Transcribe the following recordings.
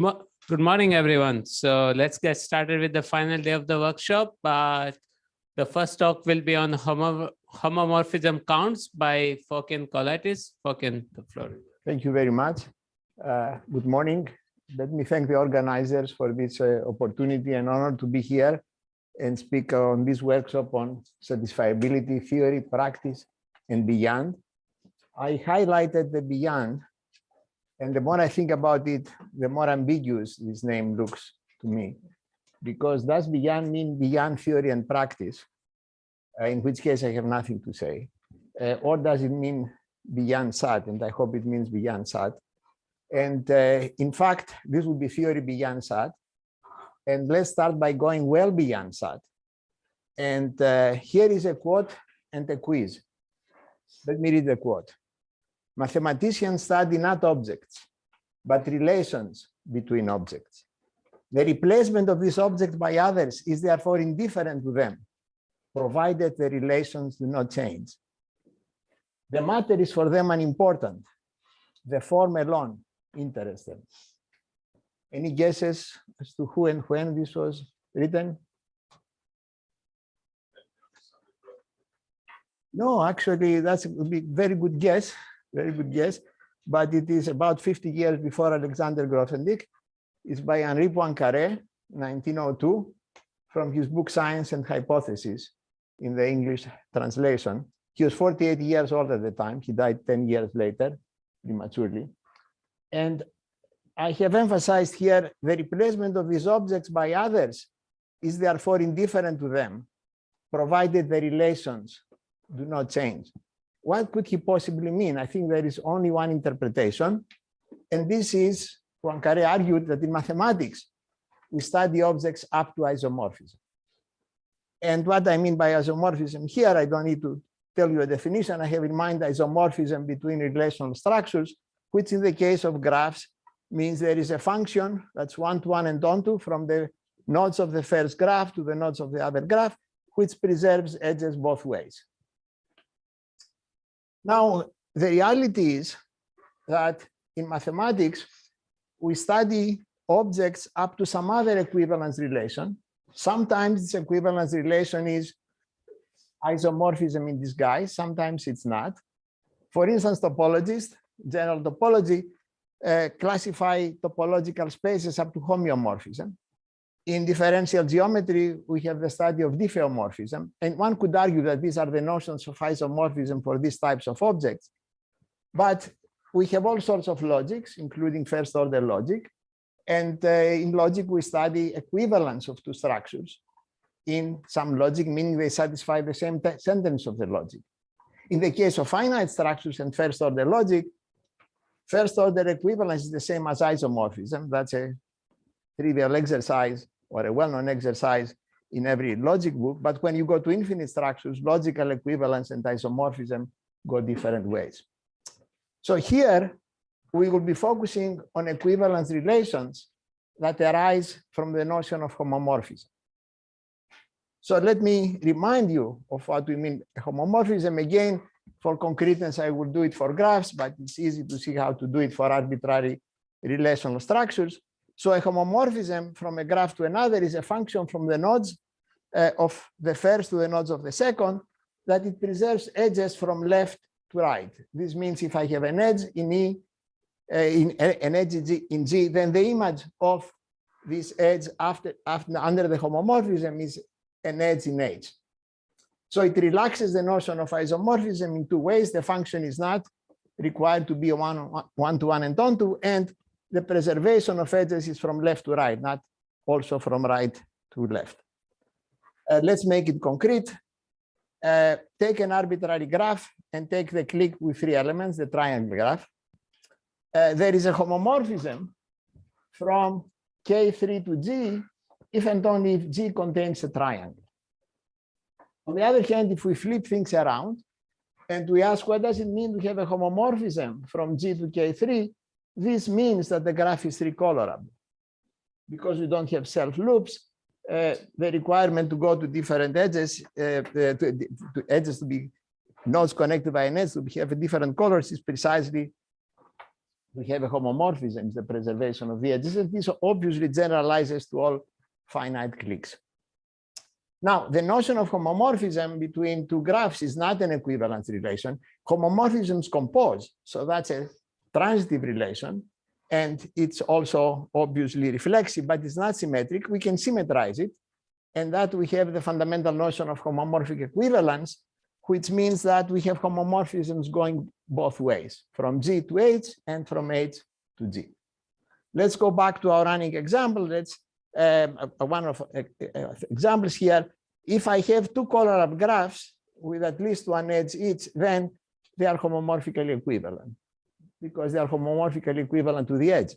Good morning, everyone. So let's get started with the final day of the workshop. The first talk will be on homomorphism counts by Phokion Kolaitis. Phokion, the floor. Thank you very much. Good morning. Let me thank the organizers for this opportunity and honor to be here and speak on this workshop on satisfiability, theory, practice, and beyond. I highlighted the beyond, and the more I think about it, the more ambiguous this name looks to me. Because does beyond mean beyond theory and practice, in which case I have nothing to say, or does it mean beyond SAT? And I hope it means beyond SAT. And in fact, this would be theory beyond SAT. And let's start by going well beyond SAT. And here is a quote and a quiz. Let me read the quote. Mathematicians study not objects, but relations between objects. The replacement of this object by others is therefore indifferent to them, provided the relations do not change. The matter is for them unimportant. The form alone interests them. Any guesses as to who and when this was written? No, actually, that's a very good guess. Very good guess, but it is about 50 years before Alexander Grothendieck. It's by Henri Poincaré, 1902, from his book Science and Hypothesis in the English translation. He was 48 years old at the time. He died 10 years later, prematurely. And I have emphasized here the replacement of these objects by others is therefore indifferent to them, provided the relations do not change. What could he possibly mean? I think there is only one interpretation, and this is, Poincaré argued that in mathematics, we study objects up to isomorphism. And what I mean by isomorphism here, I don't need to tell you a definition. I have in mind isomorphism between relational structures, which in the case of graphs means there is a function that's one-to-one and onto from the nodes of the first graph to the nodes of the other graph, which preserves edges both ways. Now, the reality is that in mathematics, we study objects up to some other equivalence relation. Sometimes this equivalence relation is isomorphism in disguise. Sometimes it's not. For instance, topologists, general topology, classify topological spaces up to homeomorphism. In differential geometry, we have the study of diffeomorphism, and one could argue that these are the notions of isomorphism for these types of objects. But we have all sorts of logics, including first-order logic, and in logic, we study equivalence of two structures in some logic, meaning they satisfy the same sentence of the logic. In the case of finite structures and first-order logic, first-order equivalence is the same as isomorphism. That's a trivial exercise or a well-known exercise in every logic book. But when you go to infinite structures, logical equivalence and isomorphism go different ways. So here, we will be focusing on equivalence relations that arise from the notion of homomorphism. So let me remind you of what we mean homomorphism. Again, for concreteness, I will do it for graphs, but it's easy to see how to do it for arbitrary relational structures. So a homomorphism from a graph to another is a function from the nodes of the first to the nodes of the second, that it preserves edges from left to right. This means if I have an edge in E, an edge in G, then the image of this edge under the homomorphism is an edge in H. So it relaxes the notion of isomorphism in two ways. The function is not required to be one-to-one and onto, and the preservation of edges is from left to right, not also from right to left. Let's make it concrete. Take an arbitrary graph and take the clique with three elements, the triangle graph. There is a homomorphism from K3 to G if and only if G contains a triangle. On the other hand, if we flip things around and we ask what does it mean to have a homomorphism from G to K3, this means that the graph is recolorable. Because we don't have self-loops, the requirement to go to different edges, to edges to be nodes connected by an edge to have different colors is precisely we have a homomorphism, the preservation of the edges, and this obviously generalizes to all finite cliques. Now, the notion of homomorphism between two graphs is not an equivalence relation. Homomorphisms compose, so that's a transitive relation, and it's also obviously reflexive, but it's not symmetric. We can symmetrize it, and that we have the fundamental notion of homomorphic equivalence, which means that we have homomorphisms going both ways, from G to H and from H to G. Let's go back to our running example. Let's one of examples here. If I have two colorable graphs with at least one edge each, then they are homomorphically equivalent because they are homomorphically equivalent to the edge.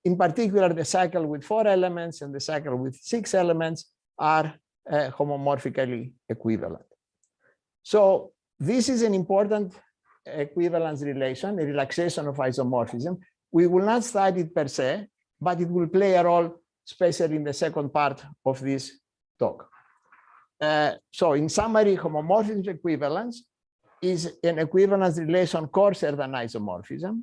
In particular, the cycle with 4 elements and the cycle with 6 elements are homomorphically equivalent. So this is an important equivalence relation, a relaxation of isomorphism. We will not study it per se, but it will play a role, especially in the second part of this talk. So in summary, homomorphism equivalence is an equivalence relation coarser than isomorphism.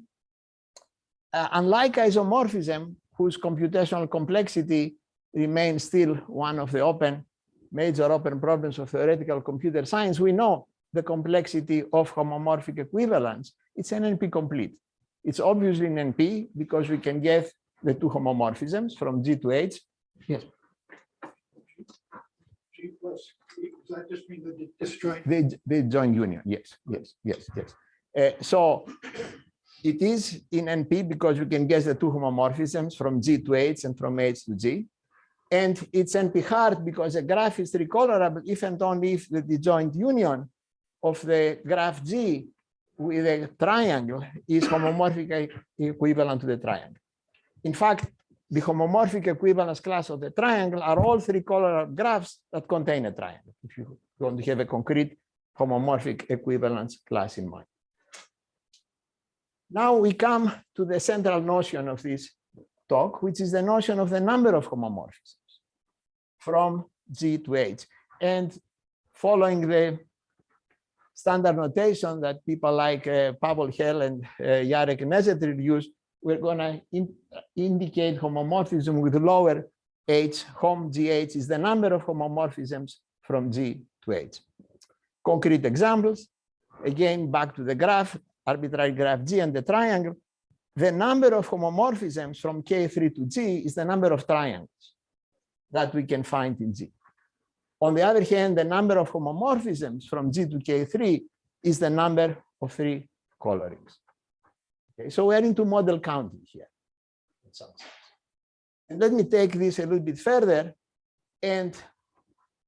Unlike isomorphism, whose computational complexity remains still one of the major open problems of theoretical computer science, we know the complexity of homomorphic equivalence. It's an NP complete. It's obviously an NP because we can get the two homomorphisms from G to H. Yes. G plus E, does that just mean that the disjoint? They join union. Yes. So it is in NP because we can guess the two homomorphisms from G to H and from H to G. And it's NP hard because a graph is recolorable if and only if the disjoint union of the graph G with a triangle is homomorphically equivalent to the triangle. In fact, the homomorphic equivalence class of the triangle are all 3 colorable graphs that contain a triangle, if you want to have a concrete homomorphic equivalence class in mind. Now we come to the central notion of this talk, which is the notion of the number of homomorphisms from G to H. And following the standard notation that people like Pavel Hell and Jarek Nezetrid use, we're going to indicate homomorphism with lower h. Hom GH is the number of homomorphisms from G to H. Concrete examples, again, back to the graph, arbitrary graph G and the triangle. The number of homomorphisms from K3 to G is the number of triangles that we can find in G. On the other hand, the number of homomorphisms from G to K3 is the number of 3 colorings. Okay, so we're into model counting here. And let me take this a little bit further and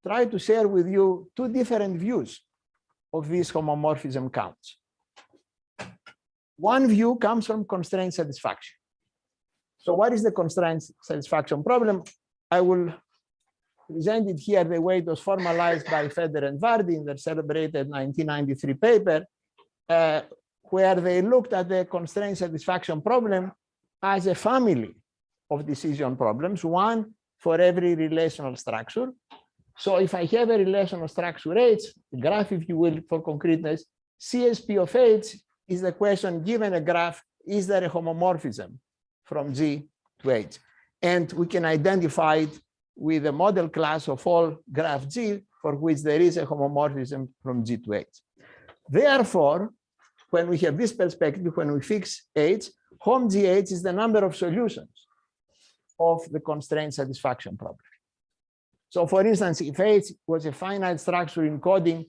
try to share with you 2 different views of these homomorphism counts. One view comes from constraint satisfaction. So what is the constraint satisfaction problem? I will present it here the way it was formalized by Feder and Vardy in their celebrated 1993 paper, where they looked at the constraint satisfaction problem as a family of decision problems, one for every relational structure. So if I have a relational structure H, the graph, if you will, for concreteness, CSP of H is the question, given a graph, is there a homomorphism from G to H? And we can identify it with a model class of all graph G for which there is a homomorphism from G to H. Therefore, when we have this perspective, when we fix H, Hom GH is the number of solutions of the constraint satisfaction problem. So for instance, if H was a finite structure encoding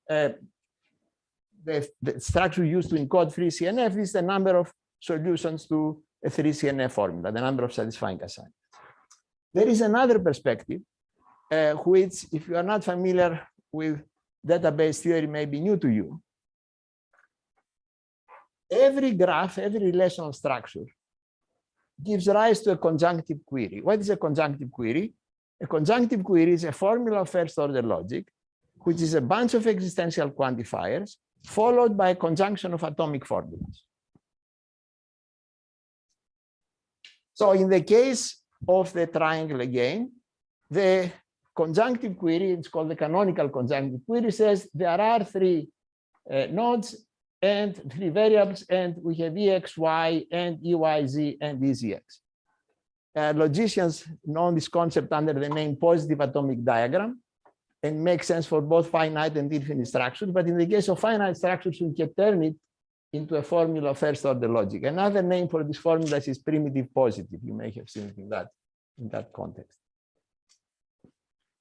the structure used to encode 3CNF, this is the number of solutions to a 3CNF formula, the number of satisfying assignments. There is another perspective, which, if you are not familiar with database theory, may be new to you. Every graph, every relational structure gives rise to a conjunctive query. What is a conjunctive query? A conjunctive query is a formula of first-order logic, which is a bunch of existential quantifiers followed by a conjunction of atomic formulas. So in the case of the triangle again, the conjunctive query, it's called the canonical conjunctive query, says there are 3 nodes and 3 variables, and we have ex, y, and eyz, and ezx. Logicians know this concept under the name positive atomic diagram, and makes sense for both finite and infinite structures. But in the case of finite structures, we can turn it into a formula of first order logic. Another name for this formula is primitive positive. You may have seen it in that context.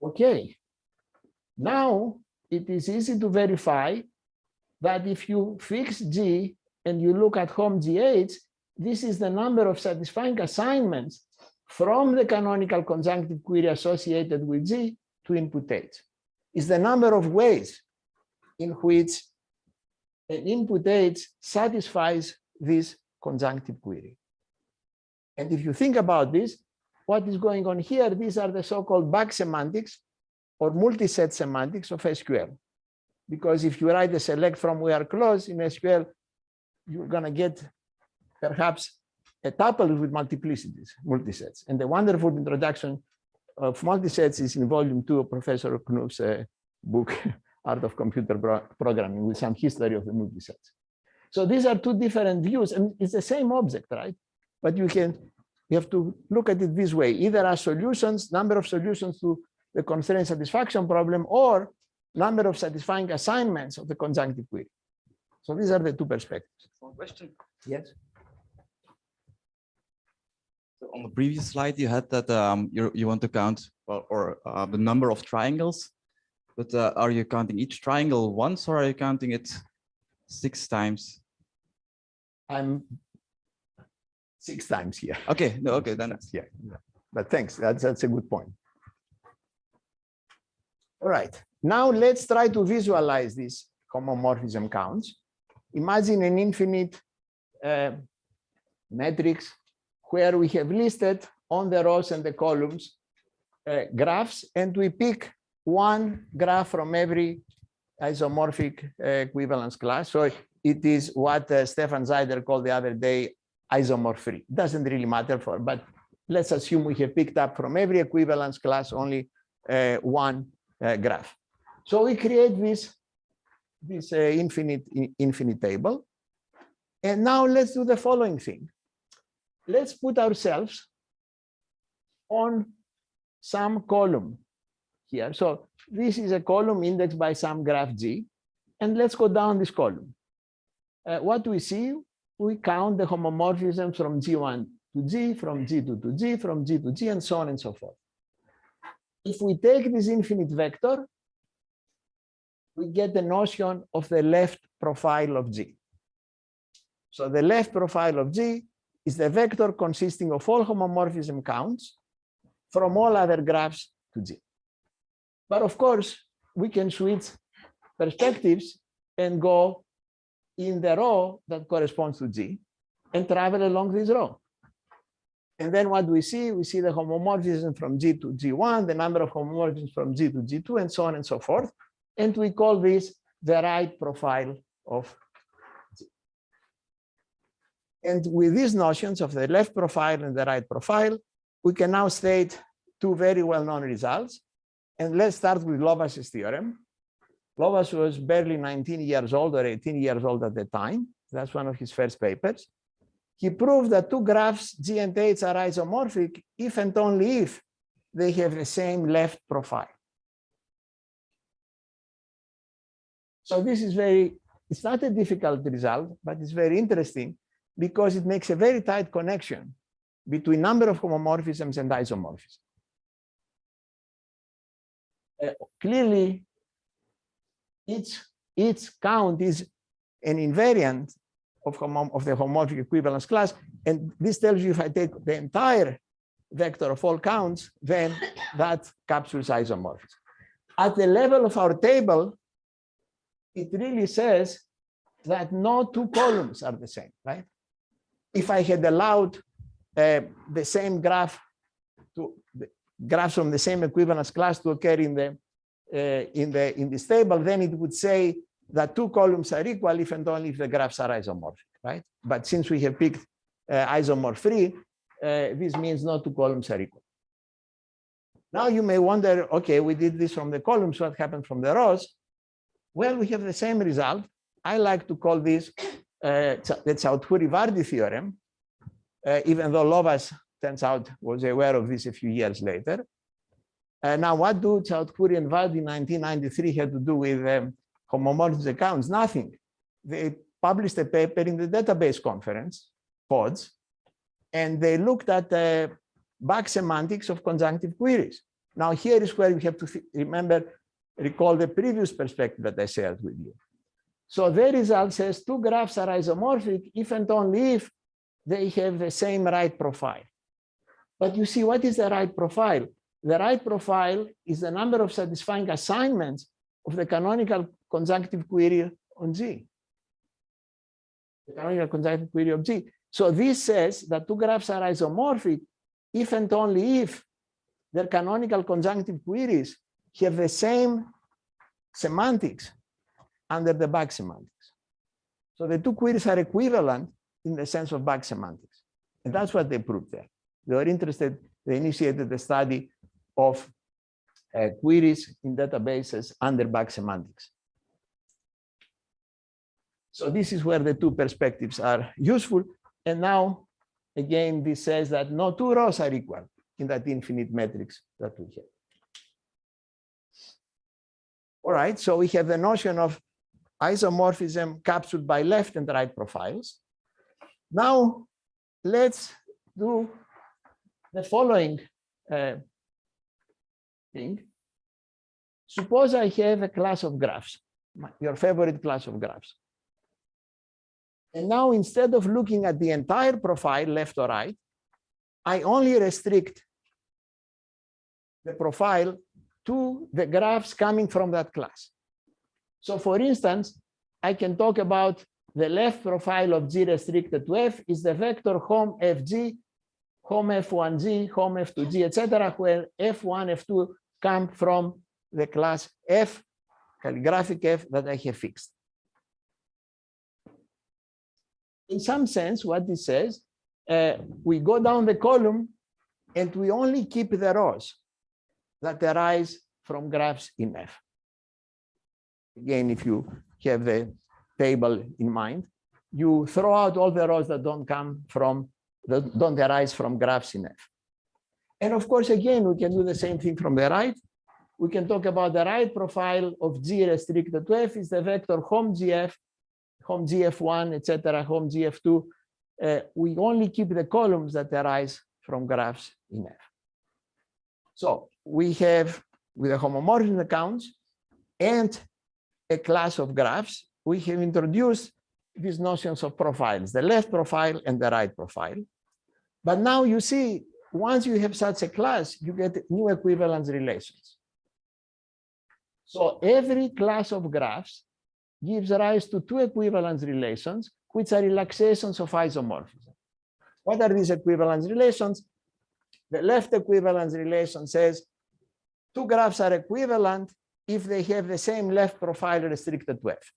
Okay. Now it is easy to verify that if you fix G and you look at hom GH, this is the number of satisfying assignments from the canonical conjunctive query associated with G to input H. Is the number of ways in which an input H satisfies this conjunctive query. And if you think about this, what is going on here, these are the so-called back semantics or multi-set semantics of SQL. Because if you write a select from where clause in SQL, you're going to get perhaps a tuple with multiplicities, multisets. And the wonderful introduction of multisets is in volume 2 of Professor Cruz' book, Art of Computer Programming, with some history of the multisets. So these are two different views, and it's the same object, right? But you have to look at it this way, either as solutions, number of solutions to the constraint satisfaction problem, or number of satisfying assignments of the conjunctive query. So these are the two perspectives. One question. Yes. So on the previous slide, you had that you want to count the number of triangles, but are you counting each triangle once, or are you counting it 6 times? I'm 6 times here. Okay, no, okay, then. Yeah, but thanks. That's a good point. All right. Now let's try to visualize these homomorphism counts. Imagine an infinite matrix where we have listed on the rows and the columns graphs, and we pick one graph from every isomorphic equivalence class. So it is what Stefan Zeider called the other day isomorphic. Doesn't really matter but let's assume we have picked up from every equivalence class only one graph. So we create this infinite table. And now let's do the following thing. Let's put ourselves on some column here. So this is a column indexed by some graph G. And let's go down this column. What do we see? We count the homomorphisms from G1 to G, from G2 to G, from G to G, and so on and so forth. If we take this infinite vector, we get the notion of the left profile of G. So the left profile of G is the vector consisting of all homomorphism counts from all other graphs to G. But of course, we can switch perspectives and go in the row that corresponds to G and travel along this row. And then what do we see? We see the homomorphism from G to G1, the number of homomorphisms from G to G2, and so on and so forth. And we call this the right profile of G. And with these notions of the left profile and the right profile, we can now state two very well-known results. And let's start with Lovász's theorem. Lovász was barely 19 years old or 18 years old at the time. That's one of his first papers. He proved that two graphs G and H are isomorphic if and only if they have the same left profile. So this is it's not a difficult result, but it's very interesting because it makes a very tight connection between number of homomorphisms and isomorphism. Clearly, each count is an invariant of the homomorphic equivalence class. And this tells you if I take the entire vector of all counts, then that captures isomorphism. At the level of our table, it really says that no two columns are the same, right? If I had allowed the same graphs from the same equivalence class to occur in this table, then it would say that two columns are equal if and only if the graphs are isomorphic, right? But since we have picked isomorph-free, this means no two columns are equal. Now you may wonder, okay, we did this from the columns, what happened from the rows? Well, we have the same result, I like to call this the Chaudhuri-Vardi theorem, even though Lovász turns out was aware of this a few years later. Now, what do Chaudhuri and Vardi in 1993 have to do with homomorphism accounts? Nothing. They published a paper in the database conference, PODS, and they looked at back semantics of conjunctive queries. Now, here is where you have to recall the previous perspective that I shared with you. So their result says two graphs are isomorphic if and only if they have the same right profile. But you see, what is the right profile? The right profile is the number of satisfying assignments of the canonical conjunctive query on G. The canonical conjunctive query of G. So this says that two graphs are isomorphic if and only if their canonical conjunctive queries have the same semantics under the back semantics. So the two queries are equivalent in the sense of back semantics. And that's what they proved there. They were interested, they initiated the study of queries in databases under back semantics. So this is where the two perspectives are useful. And now, again, this says that no two rows are equal in that infinite matrix that we have. All right, so we have the notion of isomorphism captured by left and right profiles. Now, let's do the following thing. Suppose I have a class of graphs, your favorite class of graphs. And now, instead of looking at the entire profile, left or right, I only restrict the profile to the graphs coming from that class. So for instance, I can talk about the left profile of G restricted to F is the vector hom Fg, hom F1G, hom F2G, etc., where F1, F2 come from the class F, calligraphic F that I have fixed. In some sense, what this says, we go down the column and we only keep the rows that arise from graphs in F. Again, if you have the table in mind, you throw out all the rows that don't arise from graphs in F. And of course, again, we can do the same thing from the right. We can talk about the right profile of G restricted to F is the vector hom GF, hom GF1, etc., hom GF2. We only keep the columns that arise from graphs in F. So we have, with the homomorphism accounts and a class of graphs, we have introduced these notions of profiles, the left profile and the right profile. But now you see, once you have such a class, you get new equivalence relations. So every class of graphs gives rise to two equivalence relations, which are relaxations of isomorphism. What are these equivalence relations? The left equivalence relation says two graphs are equivalent if they have the same left profile restricted to F.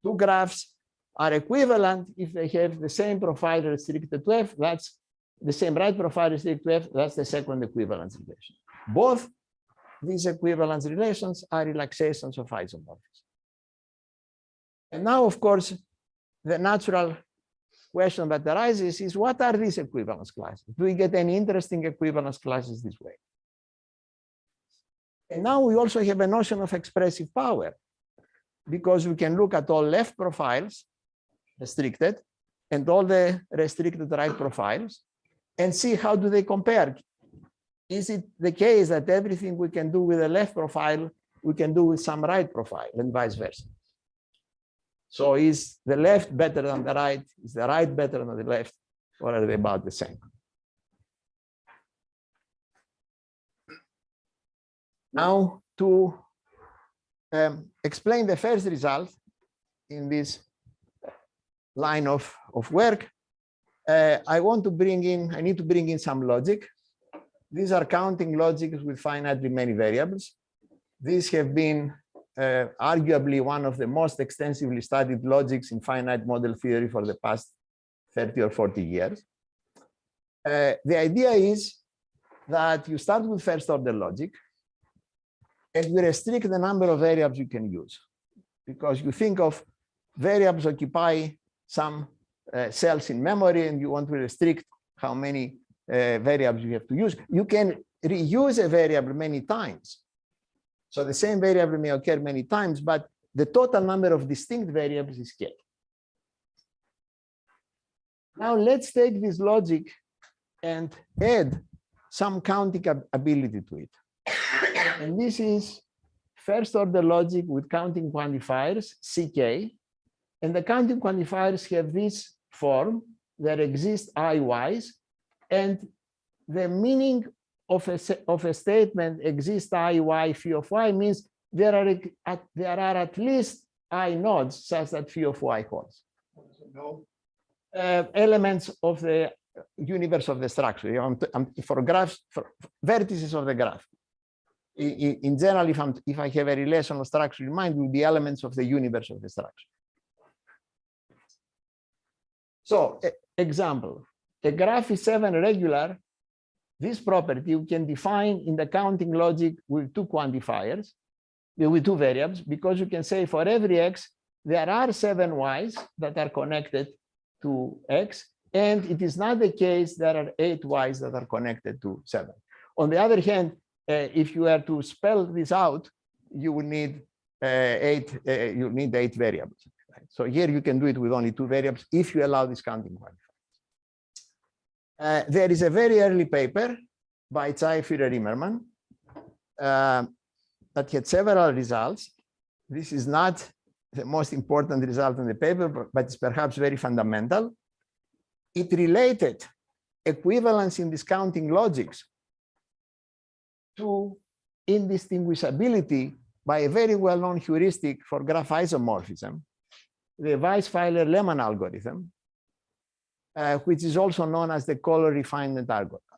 Two graphs are equivalent if they have the same profile restricted to F. That's the same right profile restricted to F. That's the second equivalence relation. Both these equivalence relations are relaxations of isomorphism. And now, of course, the natural question that arises is, what are these equivalence classes? Do we get any interesting equivalence classes this way? And now we also have a notion of expressive power, because we can look at all left profiles, restricted, and all the restricted right profiles, and see how do they compare. Is it the case that everything we can do with a left profile, we can do with some right profile, and vice versa? So is the left better than the right? Is the right better than the left? Or are they about the same? Now, to explain the first result in this line of work, I need to bring in some logic. These are counting logics with finitely many variables. These have been arguably one of the most extensively studied logics in finite model theory for the past 30 or 40 years. The idea is that you start with first order logic, and we restrict the number of variables you can use. because you think of variables occupy some cells in memory, and you want to restrict how many variables you have to use. You can reuse a variable many times. So the same variable may occur many times, but the total number of distinct variables is k. Now let's take this logic and add some counting ability to it. And this is first order logic with counting quantifiers, ck. And the counting quantifiers have this form. There exist i's, and the meaning of a statement exists iy phi of y means there are at least I nodes such that phi of y holds. No. Elements of the universe of the structure. For graphs, for vertices of the graph. In general, if I have a relational structure in mind, it will be elements of the universe of the structure. So, example, a graph is 7 regular. This property we can define in the counting logic with 2 quantifiers, with 2 variables, because you can say for every x, there are 7 y's that are connected to x, and it is not the case there are 8 y's that are connected to 7. On the other hand, if you were to spell this out, you would need 8 variables. Right? So here you can do it with only 2 variables if you allow this counting quantifiers. There is a very early paper by Tsai Führer-Immermann that had several results. This is not the most important result in the paper, but it's perhaps very fundamental. It related equivalence in discounting logics to indistinguishability by a very well-known heuristic for graph isomorphism, the Weisfeiler-Lehmann algorithm, which is also known as the color refinement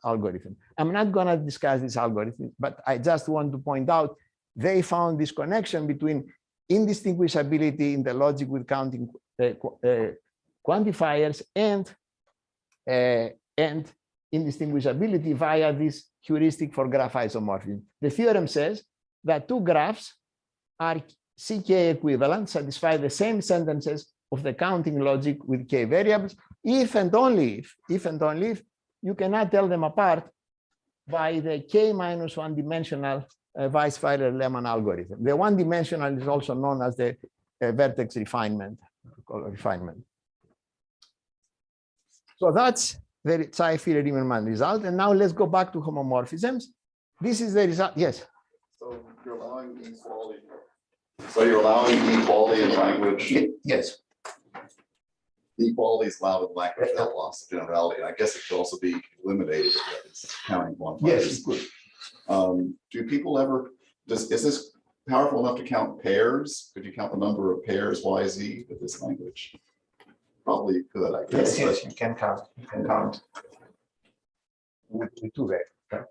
algorithm. I'm not going to discuss this algorithm, but I just want to point out they found this connection between indistinguishability in the logic with counting quantifiers and indistinguishability via this heuristic for graph isomorphism. The theorem says that 2 graphs are ck equivalent, satisfy the same sentences of the counting logic with k variables, if and only if you cannot tell them apart by the k minus 1 dimensional Weisfeiler-Lehmann algorithm. The 1 dimensional is also known as the vertex refinement, color refinement. So that's the Tsai Führer-Immermann result. And now let's go back to homomorphisms. This is the result. Yes. So you're allowing equality. So you're allowing equality in language. Yes. Equality is allowed in language without loss of generality. And I guess it could also be eliminated if it's counting one. Yes, it's good. Do people ever, is this powerful enough to count pairs? Could you count the number of pairs Y, Z with this language? Probably you could, I guess. Yes, you can count. You can count with 2 vectors.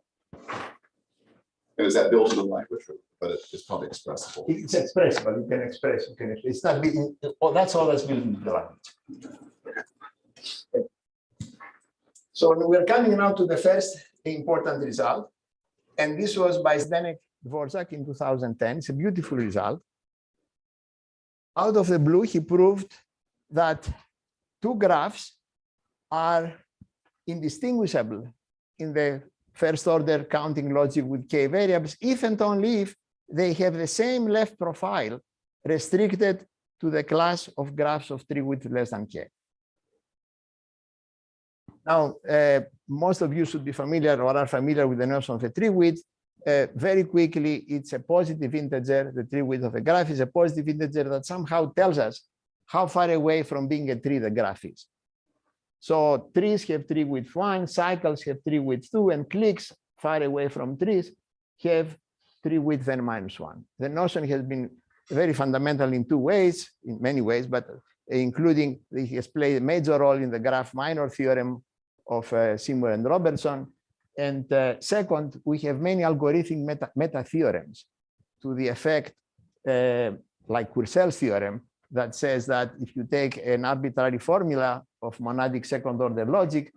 And is that built into the language? But it's probably expressible. It's expressible. You can express. It's not being. Oh, that's all that's built into the language. So we're coming now to the first important result, and this was by Zdenek Dvorak in 2010. It's a beautiful result. Out of the blue, he proved that 2 graphs are indistinguishable in the first order counting logic with k variables, if and only if they have the same left profile restricted to the class of graphs of Treewidth less than k. Now, most of you should be familiar or are familiar with the notion of a Treewidth. Very quickly, it's a positive integer. The Treewidth of a graph is a positive integer that somehow tells us how far away from being a tree the graph is. So trees have Treewidth 1, cycles have Treewidth 2, and cliques far away from trees have Treewidth n minus 1. The notion has been very fundamental in 2 ways, in many ways, but including it has played a major role in the graph minor theorem of Seymour and Robertson. And second, we have many algorithmic meta theorems to the effect, like Courcell's theorem, that says that if you take an arbitrary formula of monadic second order logic,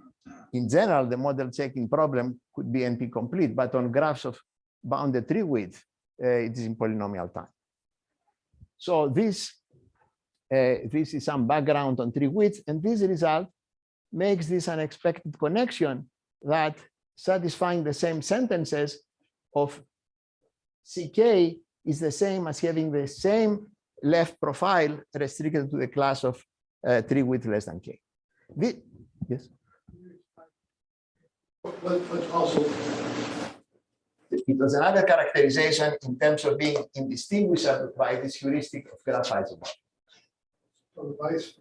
in general, the model checking problem could be NP complete, but on graphs of bounded Treewidth, it is in polynomial time. So this is some background on Treewidth, and this result makes this unexpected connection that satisfying the same sentences of CK is the same as having the same left profile restricted to the class of Treewidth less than K. Yes. But also, It was another characterization in terms of being indistinguishable by this heuristic of graph isomorphism. the vice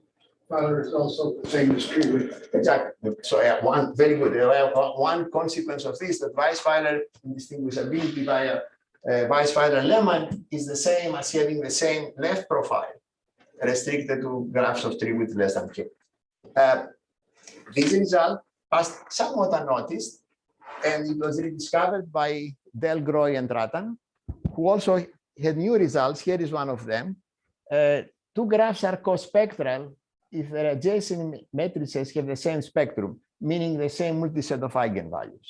filer is also the same as Treewidth. Exactly. So one very good. One consequence of this, that vice filer indistinguishability by a vice filer lemma is the same as having the same left profile restricted to graphs of Treewidth less than K. This result passed somewhat unnoticed, and it was rediscovered by Delgroy and Rattan, who also had new results. Here is one of them. Two graphs are cospectral if their adjacent matrices have the same spectrum, meaning the same multiset of eigenvalues.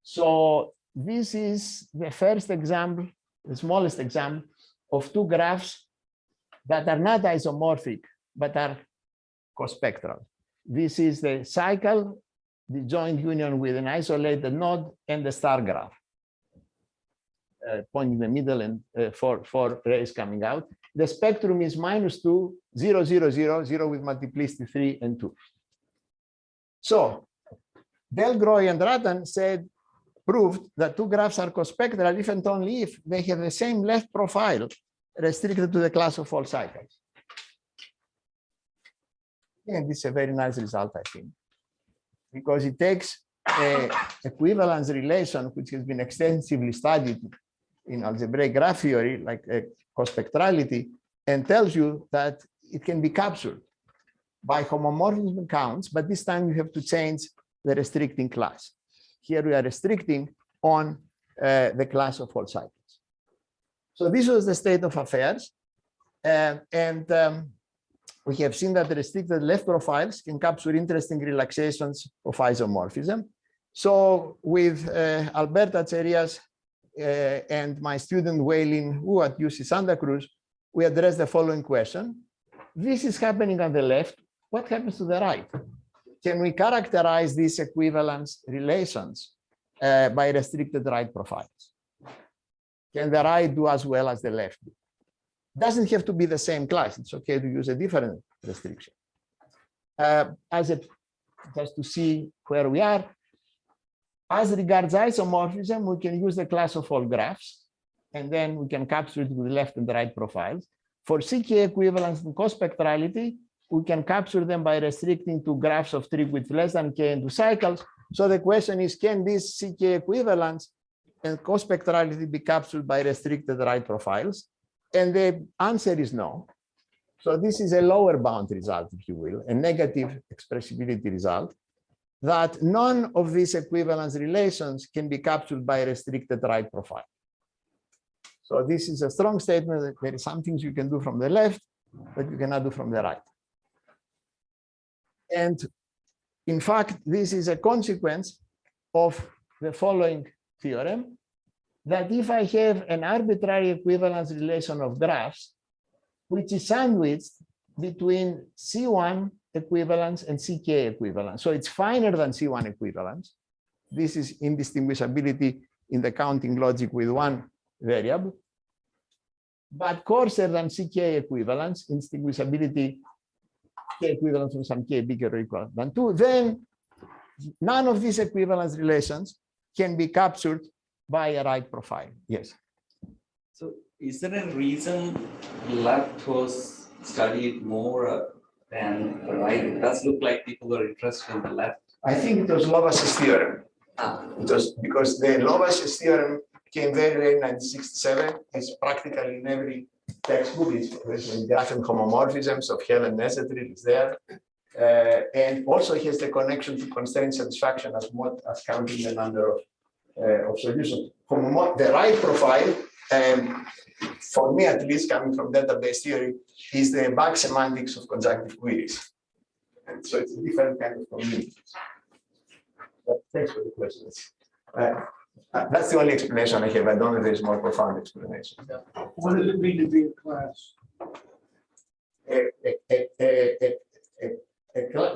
So this is the first example, the smallest example of two graphs that are not isomorphic, but are cospectral. This is the cycle, the joint union with an isolated node, and the star graph. Point in the middle and four rays coming out. The spectrum is -2, 0, 0, 0, 0 with multiplicity 3 and 2. So Delgroy and Rattan proved that two graphs are cospectral if and only if they have the same left profile restricted to the class of all cycles. And this is a very nice result, I think, because it takes an equivalence relation, which has been extensively studied in algebraic graph theory, like cospectrality, and tells you that it can be captured by homomorphism counts, but this time you have to change the restricting class. Here we are restricting on the class of all cycles. So this was the state of affairs. We have seen that the restricted left profiles can capture interesting relaxations of isomorphism. So with Alberta Cherias and my student Weilin Wu at UC Santa Cruz, we addressed the following question. This is happening on the left. What happens to the right? Can we characterize these equivalence relations by restricted right profiles? Can the right do as well as the left do? Doesn't have to be the same class. It's okay to use a different restriction. Just to see where we are. As regards isomorphism, we can use the class of all graphs, and then we can capture it with left and right profiles. For CK equivalence and cospectrality, we can capture them by restricting to graphs of Treewidth less than K into cycles. So the question is, can this CK equivalence and cospectrality be captured by restricted right profiles? And the answer is no. So this is a lower bound result, if you will, a negative expressibility result, that none of these equivalence relations can be captured by restricted right profile. So this is a strong statement that there is some things you can do from the left, but you cannot do from the right. And in fact, this is a consequence of the following theorem, that if I have an arbitrary equivalence relation of graphs, which is sandwiched between C1 equivalence and CK equivalence, so it's finer than C1 equivalence. This is indistinguishability in the counting logic with one variable, but coarser than CK equivalence, indistinguishability K equivalence from some K bigger or equal than 2, then none of these equivalence relations can be captured by a right profile. Yes. So is there a reason left was studied more than the right? It does look like people are interested in the left. I think it was Lovász's theorem. It was because the Lovász's theorem came very late in 1967. It's practically in every textbook. It's in graph and homomorphisms of Helen Nesetril is there. And also he has the connection to constraint satisfaction as counting the number of solutions. The right profile, for me at least, coming from database theory, is the back semantics of conjunctive queries. And so it's a different kind of community. But thanks for the questions. That's the only explanation I have. I don't know if there's more profound explanation. What does it mean to be a class?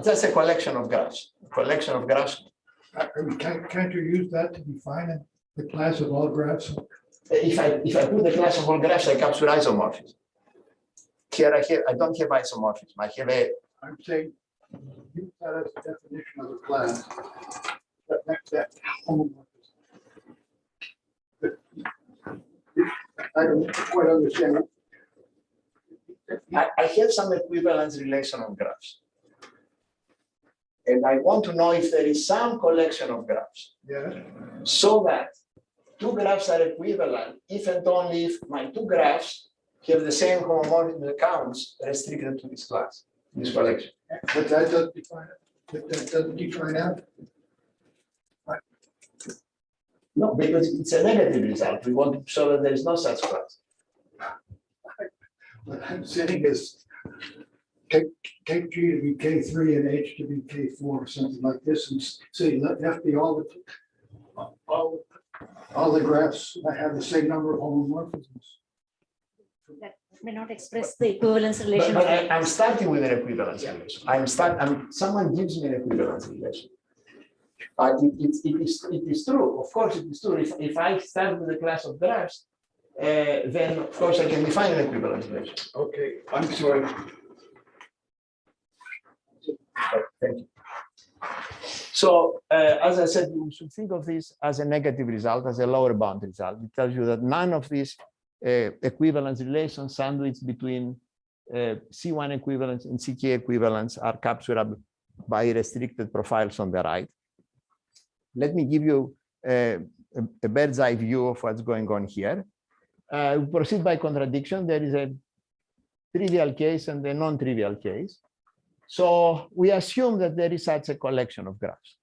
Just a collection of graphs. Collection of graphs. I mean, can't you use that to define the class of all graphs? If I put the class of all graphs, I capture isomorphism. Here I don't have isomorphism. I have a. I'm saying, use that as a definition of a class. That homomorphism. I don't quite understand. I have some equivalence relation of graphs. And I want to know if there is some collection of graphs. Yeah. So that two graphs are equivalent if and only if my two graphs have the same homomorphism counts restricted to this class, this collection. But that doesn't define it. But that doesn't define out. No, because it's a negative result. We want to show that there is no such class. What I'm saying is, take G to be K3 and H to be K4 or something like this, and say let F be all the graphs that have the same number of homomorphisms. That may not express the equivalence But, relation. I'm starting with an equivalence relation. Someone gives me an equivalence relation. It is true. Of course, it is true. If I start with a class of graphs, then of course I can define an equivalence relation. Okay, I'm sorry. Thank you. So, as I said, you should think of this as a negative result, as a lower bound result. It tells you that none of these equivalence relations sandwiched between C1 equivalence and CK equivalence are capturable by restricted profiles on the right. Let me give you a bird's eye view of what's going on here. We proceed by contradiction. There is a trivial case and a non-trivial case. So we assume that there is such a collection of graphs.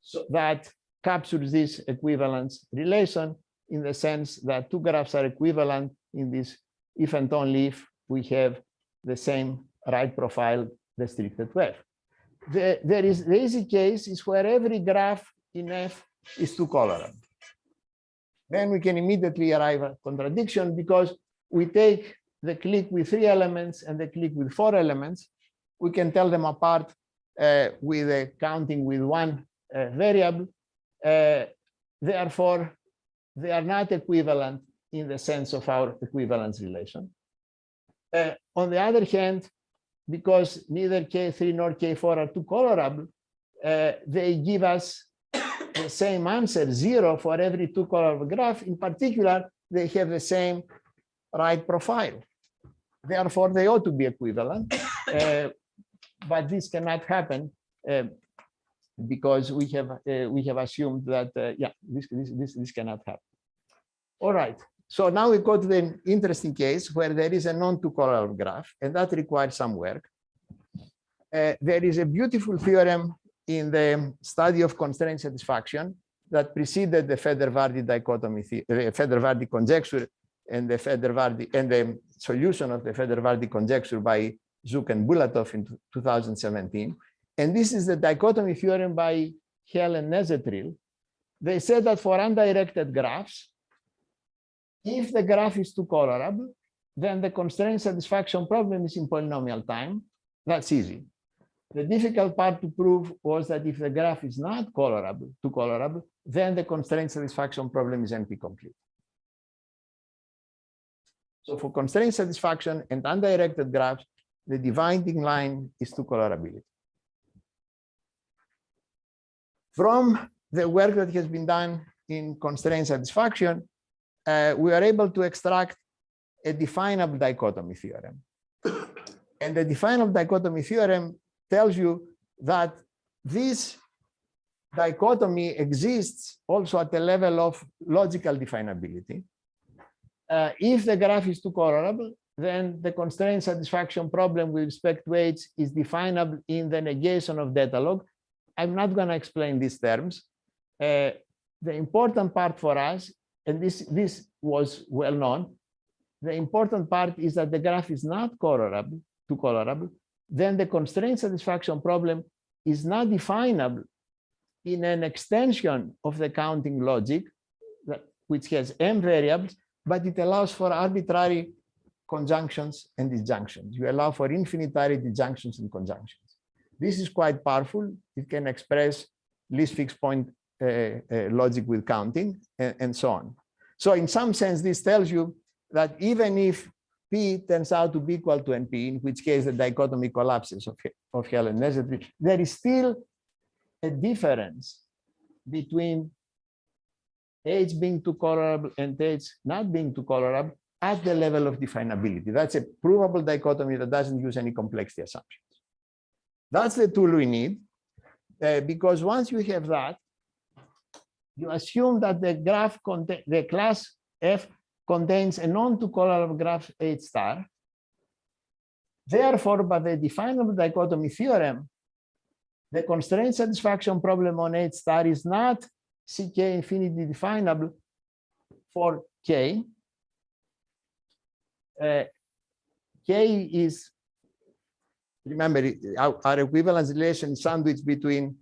So that captures this equivalence relation in the sense that two graphs are equivalent in this if and only if we have the same right profile restricted to F. The easy case is where every graph in F is two colorable. Then we can immediately arrive at contradiction because we take the clique with 3 elements and the clique with 4 elements. We can tell them apart with a counting with 1 variable. Therefore, they are not equivalent in the sense of our equivalence relation. On the other hand, because neither K3 nor K4 are two colorable, they give us the same answer, 0 for every two colorable graph. In particular, they have the same right profile. Therefore, they ought to be equivalent, but this cannot happen because we have assumed that this cannot happen. All right. So now we go to the interesting case where there is a non-two colorable graph, and that requires some work. There is a beautiful theorem in the study of constraint satisfaction that preceded the Federer-Vardy dichotomy, Federer-Vardy conjecture, and the Federer-Vardy and the solution of the Federer-Vardy conjecture by Zook and Bulatov in 2017. And this is the dichotomy theorem by Hell and Nezetril. They said that for undirected graphs, if the graph is two colorable, then the constraint satisfaction problem is in polynomial time. That's easy. The difficult part to prove was that if the graph is not colorable, two colorable, then the constraint satisfaction problem is NP-complete. So for constraint satisfaction and undirected graphs, the dividing line is two colorability. From the work that has been done in constraint satisfaction, we are able to extract a definable dichotomy theorem. And the definable dichotomy theorem tells you that this dichotomy exists also at the level of logical definability. If the graph is two colorable, then the constraint satisfaction problem with respect to H is definable in the negation of data log. I'm not going to explain these terms. The important part for us, and this was well known, the important part is that the graph is not colorable, two colorable, then the constraint satisfaction problem is not definable in an extension of the counting logic, which has m variables, but it allows for arbitrary conjunctions and disjunctions. You allow for infinitary disjunctions and conjunctions. This is quite powerful. It can express least fixed point logic with counting and so on. So in some sense, this tells you that even if P turns out to be equal to NP, in which case the dichotomy collapses of Hell and necessary, there is still a difference between H being too colorable and H not being too colorable at the level of definability. That's a provable dichotomy that doesn't use any complexity assumptions. That's the tool we need, because once you have that, you assume that the graph the class F contains a non-two colorable graph H star. Therefore, by the definable dichotomy theorem, the constraint satisfaction problem on H star is not CK infinity definable for K. K is, remember, our equivalence relation is sandwiched between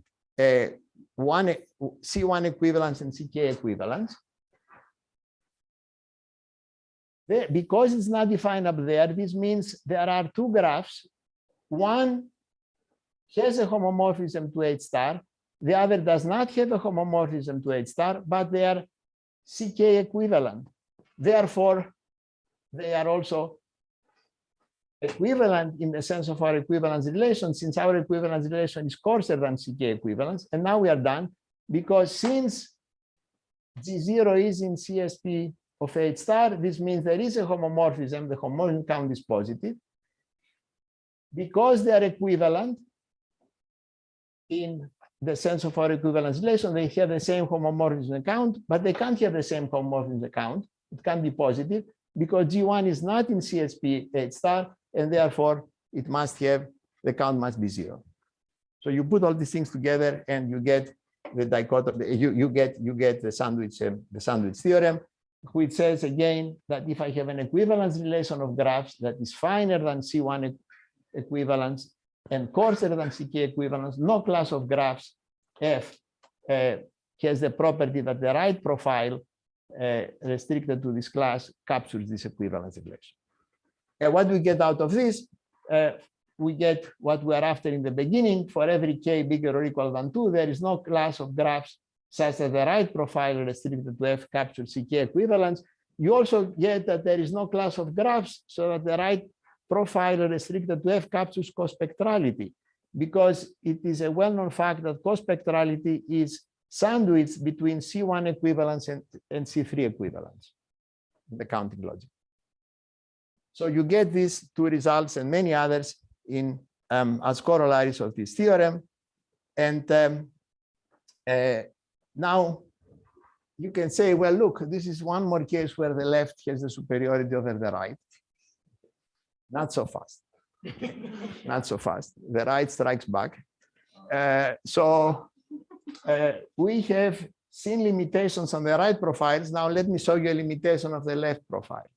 C1 equivalence and CK equivalence. Because it's not definable there, this means there are two graphs. One has a homomorphism to H star. The other does not have a homomorphism to H star, but they are CK equivalent. Therefore, they are also equivalent in the sense of our equivalence relation, since our equivalence relation is coarser than CK equivalence. And now we are done, because since G0 is in CSP of H star, this means there is a homomorphism, the homomorphism count is positive. Because they are equivalent in the sense of our equivalence relation, they have the same homomorphism count, but they can't have the same homomorphism count. It can be positive because G1 is not in CSP H star, and therefore it must have, the count must be 0. So you put all these things together and you get the dichotomy, you get the sandwich theorem, which says again that if I have an equivalence relation of graphs that is finer than C1 equivalence and coarser than CK equivalence, no class of graphs F has the property that the right profile restricted to this class captures this equivalence relation. And what we get out of this, we get what we are after in the beginning. For every k bigger or equal than 2, there is no class of graphs such that the right profile restricted to F captures CK equivalence. You also get that there is no class of graphs so that the right profile restricted to F captures cospectrality, because it is a well-known fact that cospectrality is sandwiched between C1 equivalence and C3 equivalence in the counting logic. So you get these two results and many others in as corollaries of this theorem. And now you can say, well, look, this is one more case where the left has the superiority over the right. Not so fast. Not so fast. The right strikes back. We have seen limitations on the right profiles. Now let me show you a limitation of the left profile.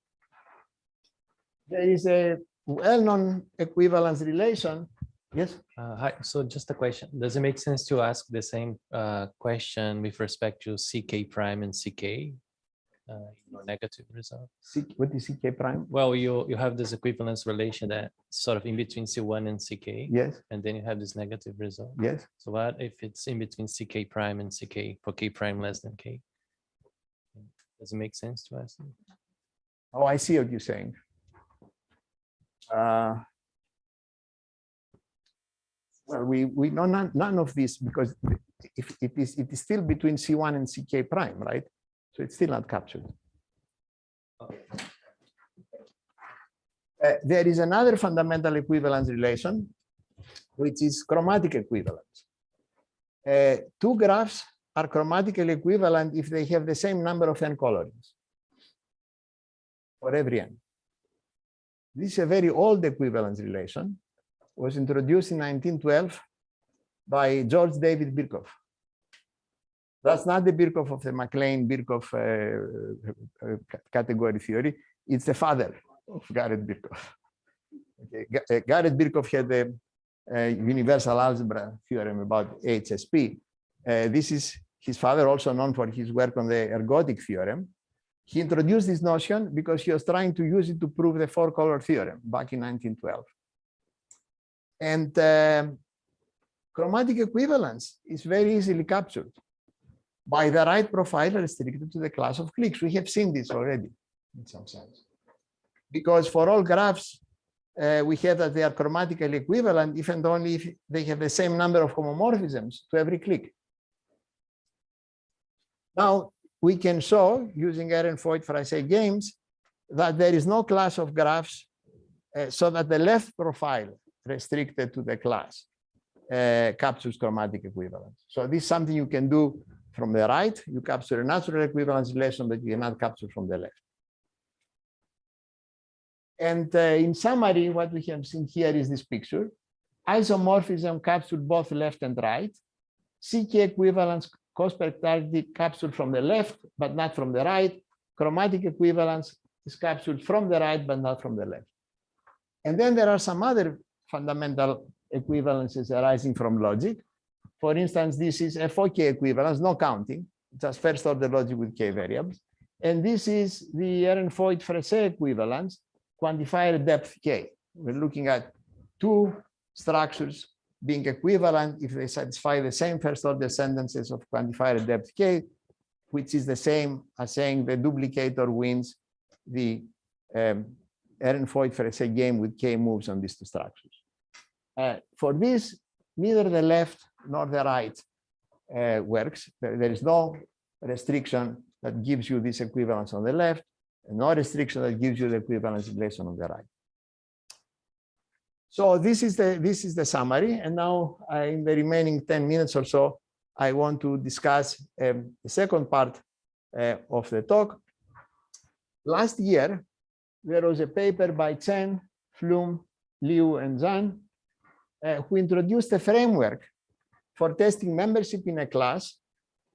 There is a well-known equivalence relation. Yes? Hi. So just a question. Does it make sense to ask the same question with respect to CK prime and CK? Negative result. What is CK prime? Well, you have this equivalence relation that sort of in between C1 and CK. Yes. And then you have this negative result. Yes. So what if it's in between CK prime and CK for K prime less than K? Does it make sense to ask? Oh, I see what you're saying. Well, we know none of this, because if it is still between C1 and CK prime, right? So it's still not captured. There is another fundamental equivalence relation, which is chromatic equivalence. Two graphs are chromatically equivalent if they have the same number of n colorings for every n. This is a very old equivalence relation. It was introduced in 1912 by George David Birkhoff. That's not the Birkhoff of the MacLean-Birkhoff category theory. It's the father of Garrett Birkhoff. Okay. Garrett Birkhoff had the universal algebra theorem about HSP. This is his father, also known for his work on the ergodic theorem. He introduced this notion because he was trying to use it to prove the four-color theorem back in 1912. And chromatic equivalence is very easily captured by the right profile restricted to the class of cliques. We have seen this already in some sense. Because for all graphs, we have that they are chromatically equivalent if and only if they have the same number of homomorphisms to every clique. Now, we can show, using Ehrenfeucht-Frazee games, that there is no class of graphs so that the left profile restricted to the class captures chromatic equivalence. So this is something you can do from the right. You capture a natural equivalence relation, but you cannot capture from the left. And in summary, what we have seen here is this picture. Isomorphism captured both left and right. CK equivalence, co-spectrality captured from the left, but not from the right. Chromatic equivalence is captured from the right, but not from the left. And then there are some other fundamental equivalences arising from logic. For instance, this is a Phokion equivalence, no counting, just first order logic with k variables. And this is the Ehrenfeucht-Frazee equivalence, quantifier depth k. We're looking at two structures being equivalent if they satisfy the same first order sentences of quantifier depth k, which is the same as saying the duplicator wins the Ehrenfeucht-Frazee game with k moves on these two structures. For this, neither the left nor the right works. There is no restriction that gives you this equivalence on the left, and no restriction that gives you the equivalence relation on the right. So this is the summary. And now in the remaining 10 minutes or so, I want to discuss the second part of the talk. Last year, there was a paper by Chen, Flum, Liu, and Zhang, who introduced a framework for testing membership in a class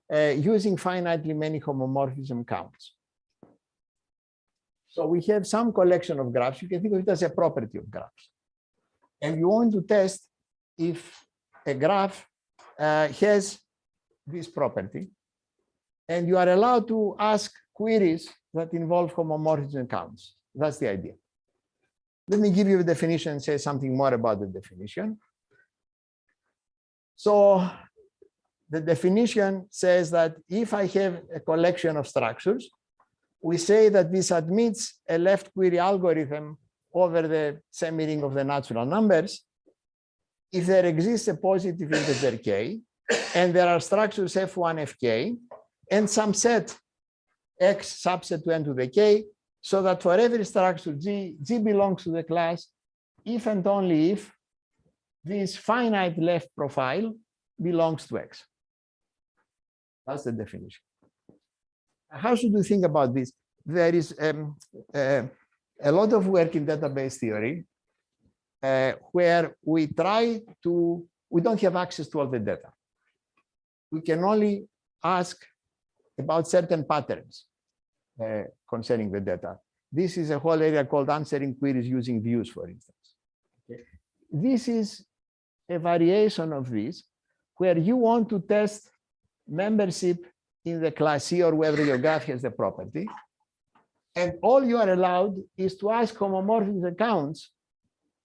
using finitely many homomorphism counts. So we have some collection of graphs. You can think of it as a property of graphs. And you want to test if a graph has this property. And you are allowed to ask queries that involve homomorphism counts. That's the idea. Let me give you a definition and say something more about the definition. So the definition says that if I have a collection of structures, we say that this admits a left query algorithm over the sum-meaning of the natural numbers if there exists a positive integer k, and there are structures f1, fk, and some set x subset to n to the k, so that for every structure G belongs to the class if and only if this finite left profile belongs to X. That's the definition. How should we think about this? There is a lot of work in database theory where we don't have access to all the data. We can only ask about certain patterns concerning the data. This is a whole area called answering queries using views, for instance. Okay. This is a variation of this, where you want to test membership in the class C or wherever your graph has the property. And all you are allowed is to ask homomorphic accounts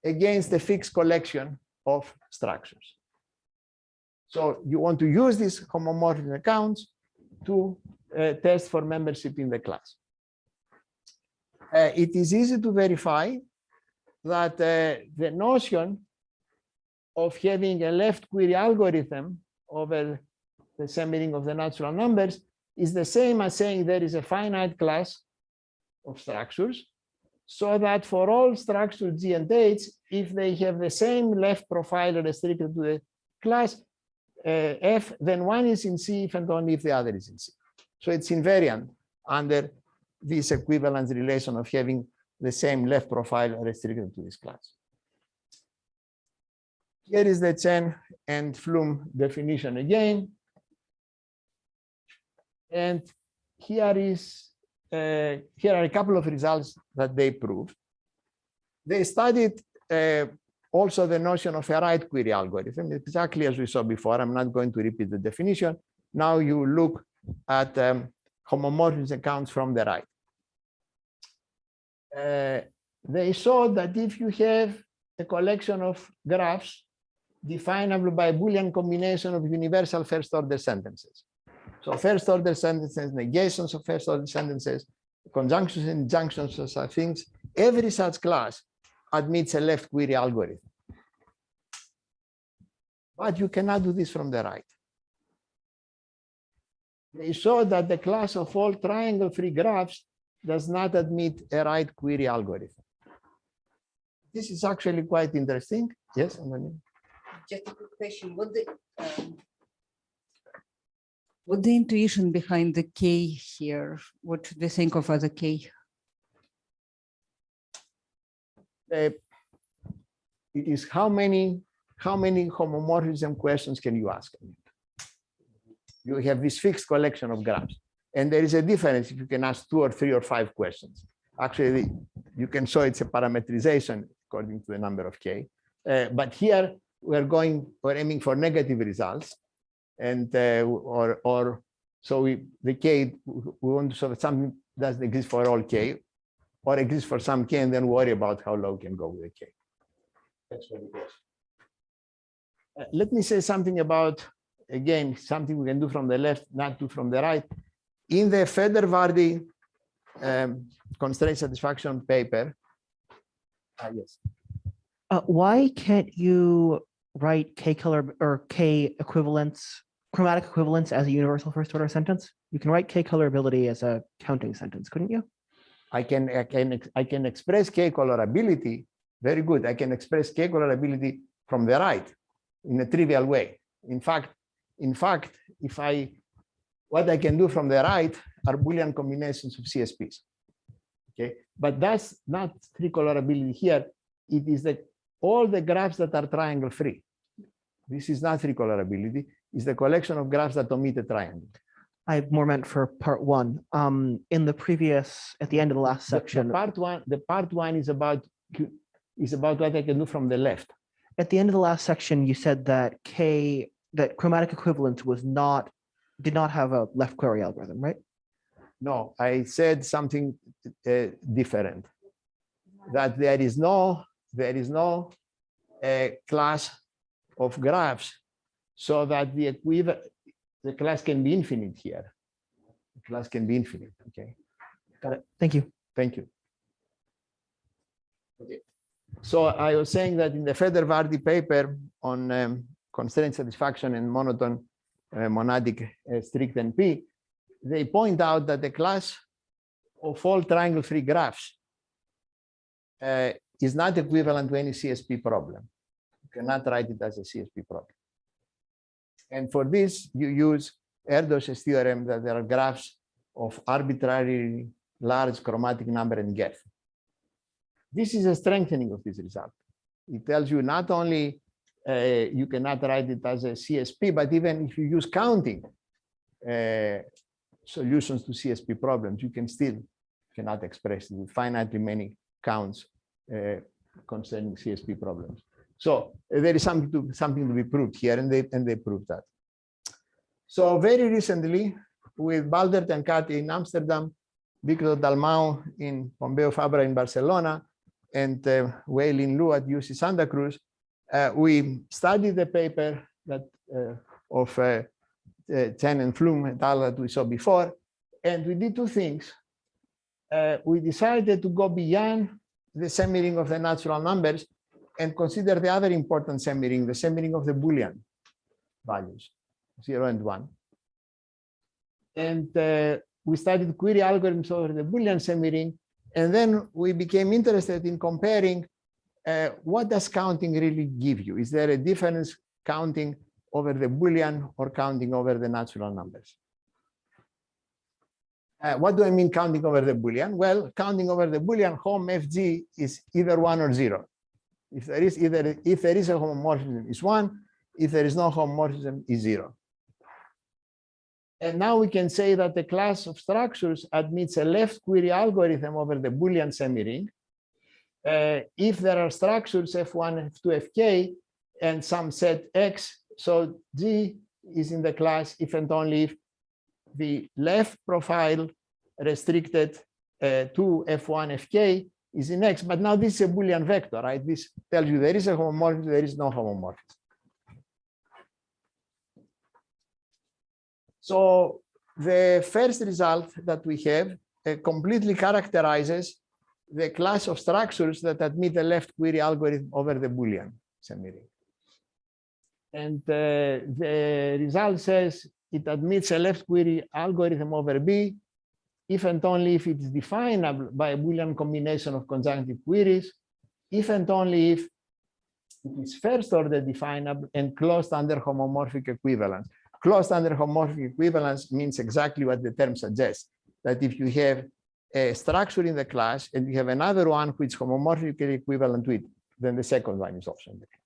against a fixed collection of structures. So you want to use these homomorphic accounts to test for membership in the class. It is easy to verify that the notion of having a left query algorithm over the sum-meaning of the natural numbers is the same as saying there is a finite class of structures, so that for all structures G and H, if they have the same left profile restricted to the class F, then one is in C if and only if the other is in C. So it's invariant under this equivalence relation of having the same left profile restricted to this class. Here is the Chen and Flum definition again. And here are a couple of results that they proved. They studied also the notion of a right query algorithm, exactly as we saw before. I'm not going to repeat the definition. Now you look at homomorphism accounts from the right. They saw that if you have a collection of graphs definable by a Boolean combination of universal first order sentences. So first order sentences, negations of first order sentences, conjunctions and injunctions of such things, every such class admits a left query algorithm. But you cannot do this from the right. They saw that the class of all triangle-free graphs does not admit a right query algorithm. This is actually quite interesting. Yes, Anani? Just a quick question. What the intuition behind the K here? What should we think of as a K? It is how many homomorphism questions can you ask? You have this fixed collection of graphs. And there is a difference if you can ask 2 or 3 or 5 questions. Actually, you can show it's a parametrization according to the number of K. But here we're aiming for negative results. And so the K, we want to show that something doesn't exist for all K or exists for some K and then worry about how low can go with the K. That's what it is. Let me say something about, again, something we can do from the left, not do from the right. In the Feder-Vardy constraint satisfaction paper, yes. Why can't you write K color or K equivalence, chromatic equivalence as a universal first order sentence? You can write K colorability as a counting sentence, couldn't you? I can express K colorability. Very good. I can express K colorability from the right in a trivial way. In fact, what I can do from the right are Boolean combinations of CSPs. Okay, but that's not tree colorability here. It is all the graphs that are triangle free. This is not tree colorability. It's the collection of graphs that omit a triangle. I more meant for part 1. In the previous, at the end of the last section. The part one is about what I can do from the left. At the end of the last section, you said that that chromatic equivalence did not have a left query algorithm, right? No, I said something different. That there is no class of graphs so that the class can be infinite here. The class can be infinite. Okay. Got it. Thank you. Thank you. Okay. So I was saying that in the Feder-Vardy paper on constraint satisfaction and monotone monadic strict NP, they point out that the class of all triangle-free graphs is not equivalent to any CSP problem. You cannot write it as a CSP problem. And for this, you use Erdős's theorem that there are graphs of arbitrarily large chromatic number and girth. This is a strengthening of this result. It tells you not only you cannot write it as a CSP, but even if you use counting solutions to CSP problems, you cannot express it with finitely many counts concerning CSP problems. So there is something to be proved here, and they proved that. So very recently, with Baldert and Cathy in Amsterdam, Victor Dalmau in Pompeu Fabra in Barcelona, and Wei-Lin Lu at UC Santa Cruz, we studied the paper that of Chen and Flum et al. That we saw before, and we did 2 things. We decided to go beyond the semmering of the natural numbers and consider the other important semmering, the semmering of the Boolean values, 0 and 1. And we studied query algorithms over the Boolean semmering, and then we became interested in comparing what does counting really give you? Is there a difference counting over the Boolean or counting over the natural numbers? What do I mean counting over the Boolean? Well, counting over the Boolean, hom fg is either 1 or 0. If there is a homomorphism, is 1. If there is no homomorphism, is 0. And now we can say that the class of structures admits a left query algorithm over the Boolean semi-ring. if there are structures F1, F2, Fk, and some set X, so G is in the class if and only if the left profile restricted to F1, Fk is in X. But now this is a Boolean vector, right? This tells you there is a homomorphism, there is no homomorphism. So the first result that we have completely characterizes the class of structures that admit the left query algorithm over the Boolean semiring. And the result says it admits a left query algorithm over B if and only if it's definable by a Boolean combination of conjunctive queries, if and only if it is first order definable and closed under homomorphic equivalence. Closed under homomorphic equivalence means exactly what the term suggests, that if you have a structure in the class and you have another one which is homomorphically equivalent to it, then the second one is also in the class.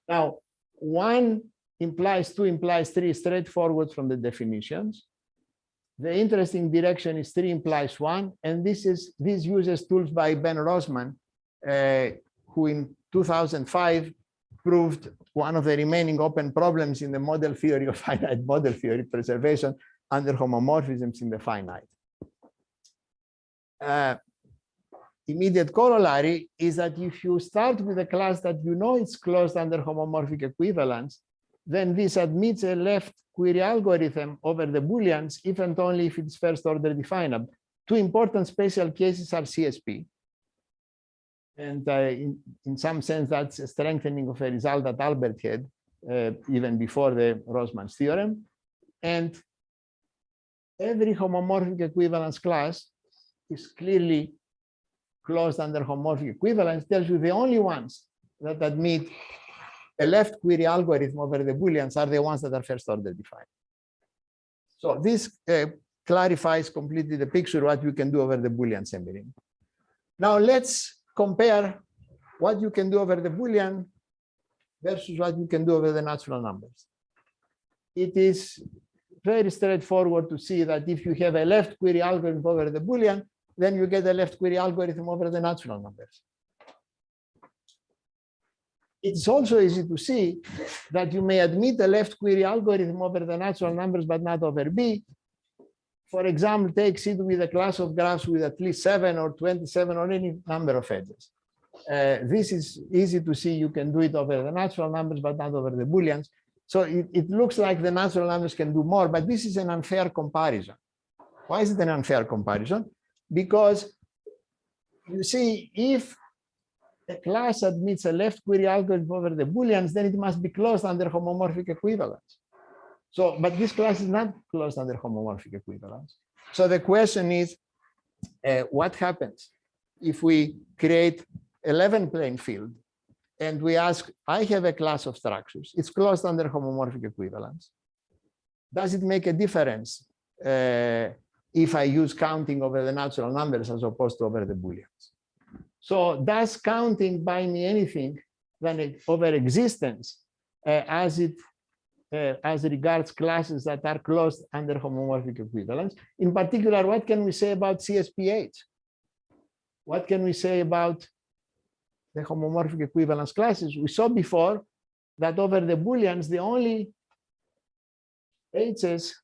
Now, 1 implies 2 implies 3 straightforward from the definitions. The interesting direction is 3 implies 1, and this uses tools by Ben Rosman, who in 2005 proved one of the remaining open problems in the model theory of finite model theory preservation under homomorphisms in the finite. Immediate corollary is that if you start with a class that you know it's closed under homomorphic equivalence, then this admits a left query algorithm over the Booleans if and only if it's first order definable. 2 important special cases are CSP. And in some sense, that's a strengthening of a result that Albert had even before the Rosman's theorem. And every homomorphic equivalence class is clearly closed under homomorphic equivalence, tells you the only ones that admit a left query algorithm over the Booleans are the ones that are first order defined. So this clarifies completely the picture what you can do over the Boolean semiring. Now let's compare what you can do over the Boolean versus what you can do over the natural numbers. It is very straightforward to see that if you have a left query algorithm over the Boolean, then you get a left query algorithm over the natural numbers. It's also easy to see that you may admit a left query algorithm over the natural numbers, but not over B. For example, take C with a class of graphs with at least 7 or 27 or any number of edges. This is easy to see. You can do it over the natural numbers, but not over the Booleans. So it looks like the natural numbers can do more, but this is an unfair comparison. Why is it an unfair comparison? Because you see, if a class admits a left query algorithm over the Booleans, then it must be closed under homomorphic equivalence. So, but this class is not closed under homomorphic equivalence. So the question is, what happens if we create 11 plane field and we ask, I have a class of structures, it's closed under homomorphic equivalence. Does it make a difference if I use counting over the natural numbers as opposed to over the Booleans? So does counting buy me anything than over existence as regards classes that are closed under homomorphic equivalence? In particular, what can we say about CSPH? What can we say about the homomorphic equivalence classes? We saw before that over the Booleans, the only H's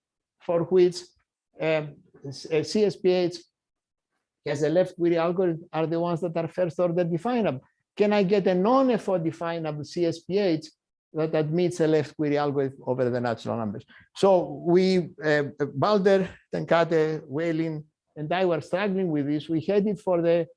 for which CSPH has a left query algorithm are the ones that are first order definable. Can I get a non-FO definable CSPH that admits a left query algorithm over the natural numbers? So we, Balder, Tenkate, Whalin, and I were struggling with this. We had it for the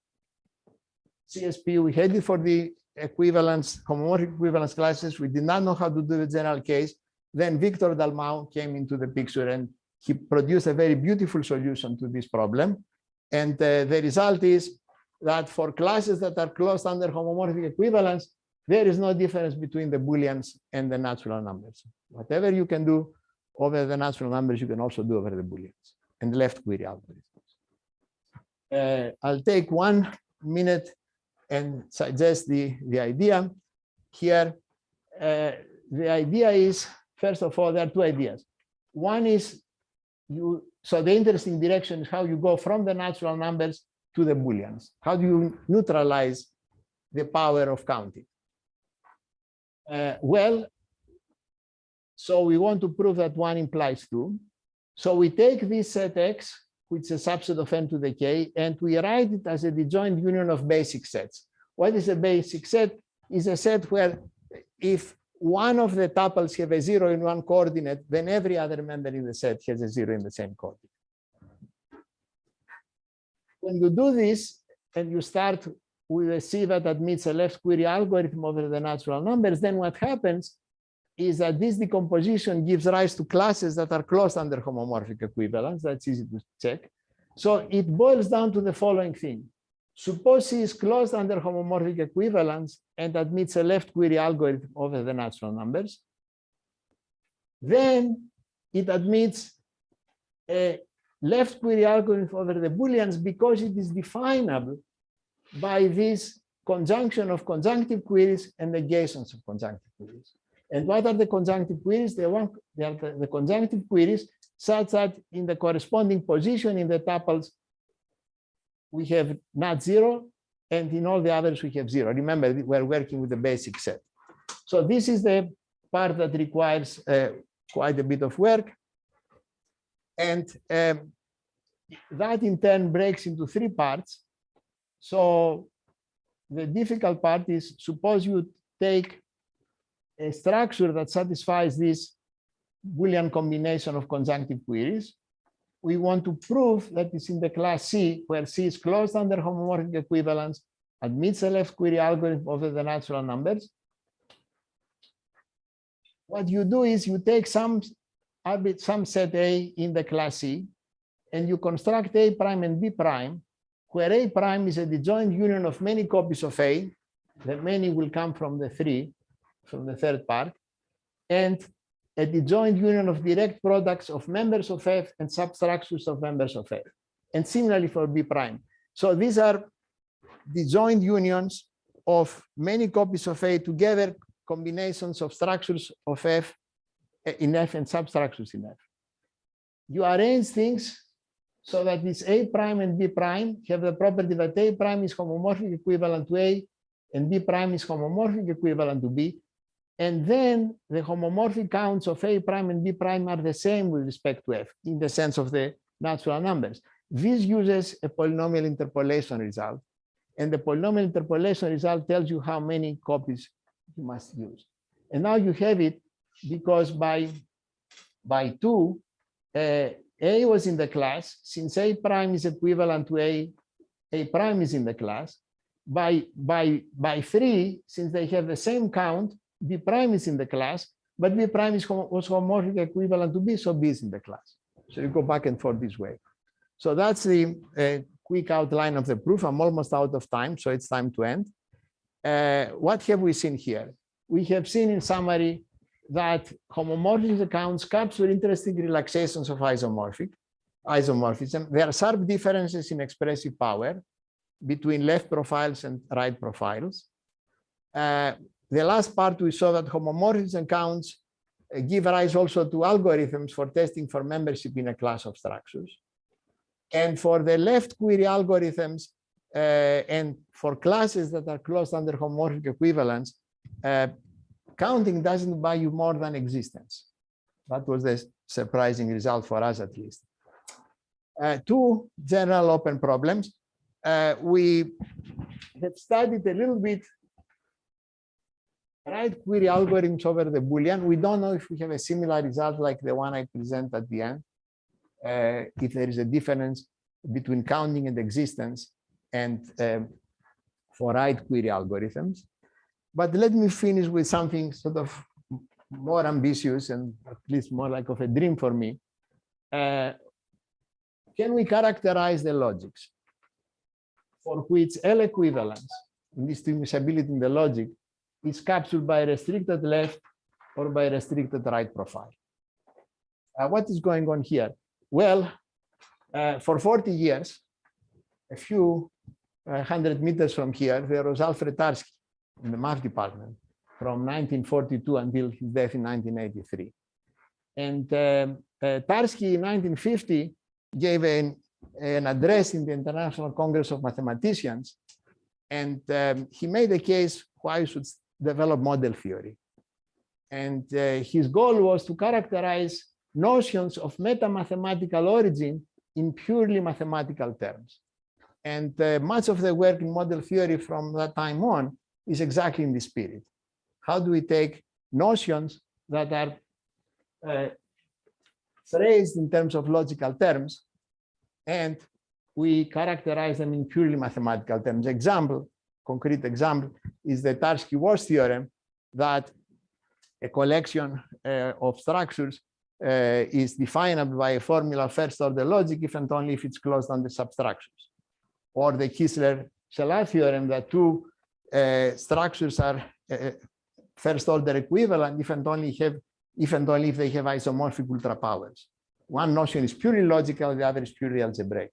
CSP, we had it for the equivalence, homomorphic equivalence classes. We did not know how to do the general case. Then Victor Dalmau came into the picture and he produced a very beautiful solution to this problem. And the result is that for classes that are closed under homomorphic equivalence, there is no difference between the Booleans and the natural numbers. Whatever you can do over the natural numbers, you can also do over the Booleans and left query algorithms. I'll take 1 minute and suggest the idea here. The idea is, first of all, there are 2 ideas. One is so the interesting direction is how you go from the natural numbers to the Booleans? How do you neutralize the power of counting? Well, so we want to prove that 1 implies 2. So we take this set X, which is a subset of n to the k, and we write it as a disjoint union of basic sets. What is a basic set? Is a set where if one of the tuples have a 0 in one coordinate, then every other member in the set has a 0 in the same coordinate. When you do this, and you start with a C that admits a left query algorithm over the natural numbers, then what happens is that this decomposition gives rise to classes that are closed under homomorphic equivalence. That's easy to check. So it boils down to the following thing. Suppose C is closed under homomorphic equivalence and admits a left query algorithm over the natural numbers. Then it admits a left query algorithm over the Booleans because it is definable by this conjunction of conjunctive queries and negations of conjunctive queries. And what are the conjunctive queries? They are the conjunctive queries such that in the corresponding position in the tuples, we have not 0, and in all the others, we have 0. Remember, we're working with the basic set. So this is the part that requires quite a bit of work. And that in turn breaks into 3 parts. So the difficult part is, suppose you take a structure that satisfies this Boolean combination of conjunctive queries. We want to prove that it's in the class C, where C is closed under homomorphic equivalence, admits a left query algorithm over the natural numbers. What you do is you take some set A in the class C, and you construct A prime and B prime, where A prime is a disjoint union of many copies of A. The many will come from the 3, from the third part, and a disjoint union of direct products of members of F and substructures of members of F. And similarly for B prime. So these are disjoint unions of many copies of A together, combinations of structures of F in F and substructures in F. You arrange things so that this A prime and B prime have the property that A prime is homomorphic equivalent to A and B prime is homomorphic equivalent to B. And then the homomorphic counts of A prime and B prime are the same with respect to F in the sense of the natural numbers. This uses a polynomial interpolation result. And the polynomial interpolation result tells you how many copies you must use. And now you have it because by 2, A was in the class. Since A prime is equivalent to A prime is in the class. By 3, since they have the same count, B prime is in the class, but B prime is was homomorphic equivalent to B, so B is in the class. So you go back and forth this way. So that's the quick outline of the proof. I'm almost out of time, so it's time to end. What have we seen here? We have seen in summary that homomorphism accounts capture interesting relaxations of isomorphism. There are sharp differences in expressive power between left profiles and right profiles. The last part, we saw that homomorphism counts give rise also to algorithms for testing for membership in a class of structures. And for the left query algorithms and for classes that are closed under homomorphic equivalence, counting doesn't buy you more than existence. That was the surprising result for us, at least. 2 general open problems. We have studied a little bit right query algorithms over the Boolean. We don't know if we have a similar result like the one I present at the end. If there is a difference between counting and existence and for right query algorithms. But let me finish with something sort of more ambitious and at least more like of a dream for me. Can we characterize the logics for which L equivalence, indistinguishability in the logic, is captured by restricted left or by restricted right profile? What is going on here? Well, for 40 years, a few 100 meters from here, there was Alfred Tarski in the math department from 1942 until his death in 1983. And Tarski in 1950 gave an an address in the International Congress of Mathematicians. And he made a case why you should develop model theory. And his goal was to characterize notions of meta-mathematical origin in purely mathematical terms. And much of the work in model theory from that time on is exactly in this spirit. How do we take notions that are phrased in terms of logical terms, and we characterize them in purely mathematical terms? Concrete example is the Tarski-Walsh theorem that a collection of structures is definable by a formula first order logic if and only if it's closed under substructures. Or the Kissler-Shelah theorem that two structures are first order equivalent if and only if they have isomorphic ultrapowers. One notion is purely logical, the other is purely algebraic.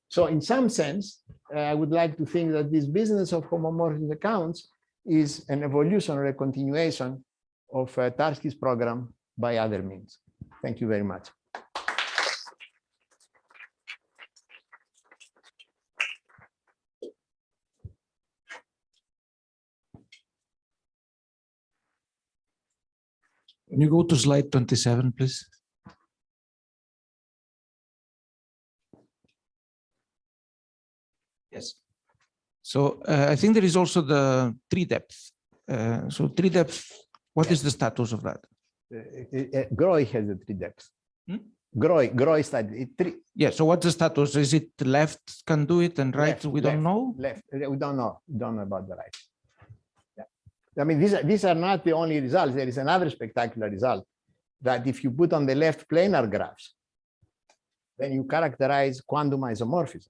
So in some sense, I would like to think that this business of homomorphic accounts is an evolution or a continuation of Tarski's program by other means. Thank you very much. Can you go to slide 27, please? Yes. So I think there is also the tree depth. So tree depth, what is the status of that? Groy has the tree depth. Groy studied it. Yeah, so what's the status? Is it left can do it and right we don't know? Left, we don't know. We don't know about the right. Yeah. I mean, these are not the only results. There is another spectacular result that if you put on the left planar graphs, then you characterize quantum isomorphism.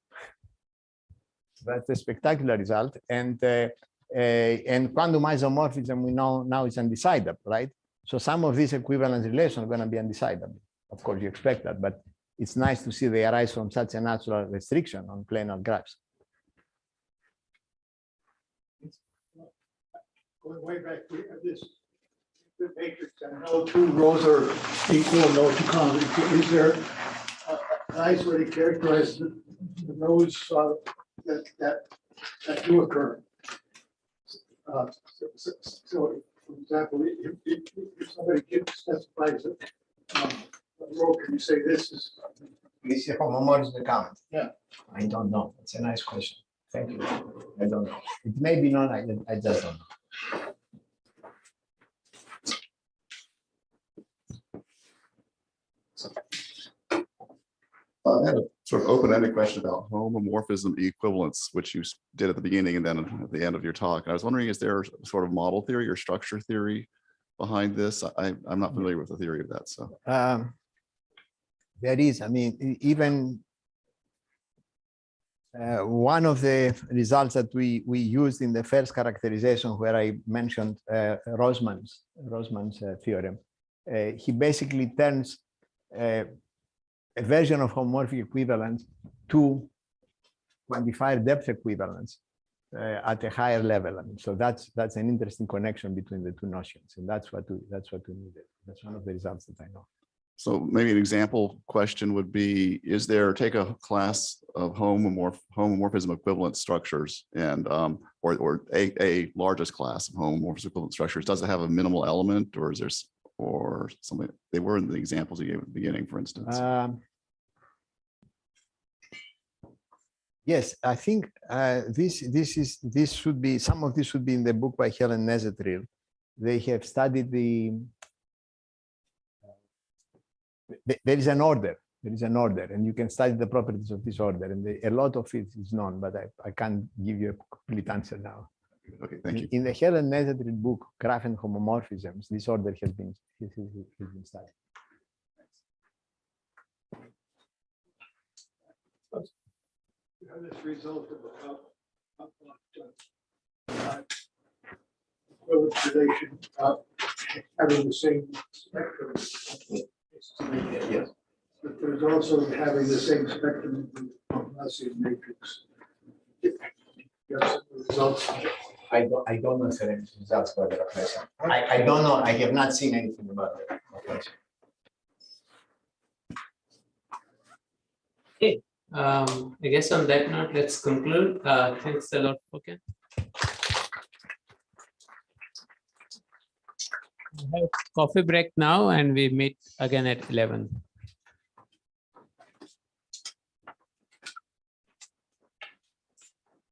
That's a spectacular result. And quantum isomorphism we know now is undecidable, right? So some of these equivalence relations are going to be undecidable. Of course, you expect that, but it's nice to see they arise from such a natural restriction on planar graphs. Going way back, we have this good matrix and no two rows are equal, no two columns. Is there a nice way to characterize the rows that do occur? So, for example, if somebody specifies it, row, can you say this is? This is a homomorphism account. Yeah. I don't know. It's a nice question. Thank you. I don't know. It may be known. I just don't know. I had a sort of open-ended question about homomorphism equivalence, which you did at the beginning and then at the end of your talk. I was wondering, is there sort of model theory or structure theory behind this? I'm not familiar with the theory of that. So there is. I mean, even one of the results that we used in the first characterization, where I mentioned Rosman's theorem, he basically turns a version of homomorphic equivalence to quantifier depth equivalence at a higher level. I mean, so that's an interesting connection between the two notions, and that's what we needed. That's one of the results that I know. So maybe an example question would be: is there, take a class of homomorphism equivalent structures, and or a largest class of homomorphism equivalent structures? Does it have a minimal element, or is there or something? They were in the examples you gave at the beginning, for instance. Yes, I think this should be, some of this should be in the book by Helen Nezetril. They have studied there is an order. There is an order, and you can study the properties of this order, and a lot of it is known, but I can't give you a complete answer now. Okay, thank you. In the Helen Nezetril book, Graph and Homomorphisms, this order has been studied. You have this result of equivalence relation having the same spectrum. Yes. But there's also having the same spectrum of Gaussian matrix. Yes, the results. I don't know the results for the reflection. I don't know. I have not seen anything about the reflection. I guess on that note, let's conclude. Thanks a lot, Phokion. We have coffee break now, and we meet again at 11.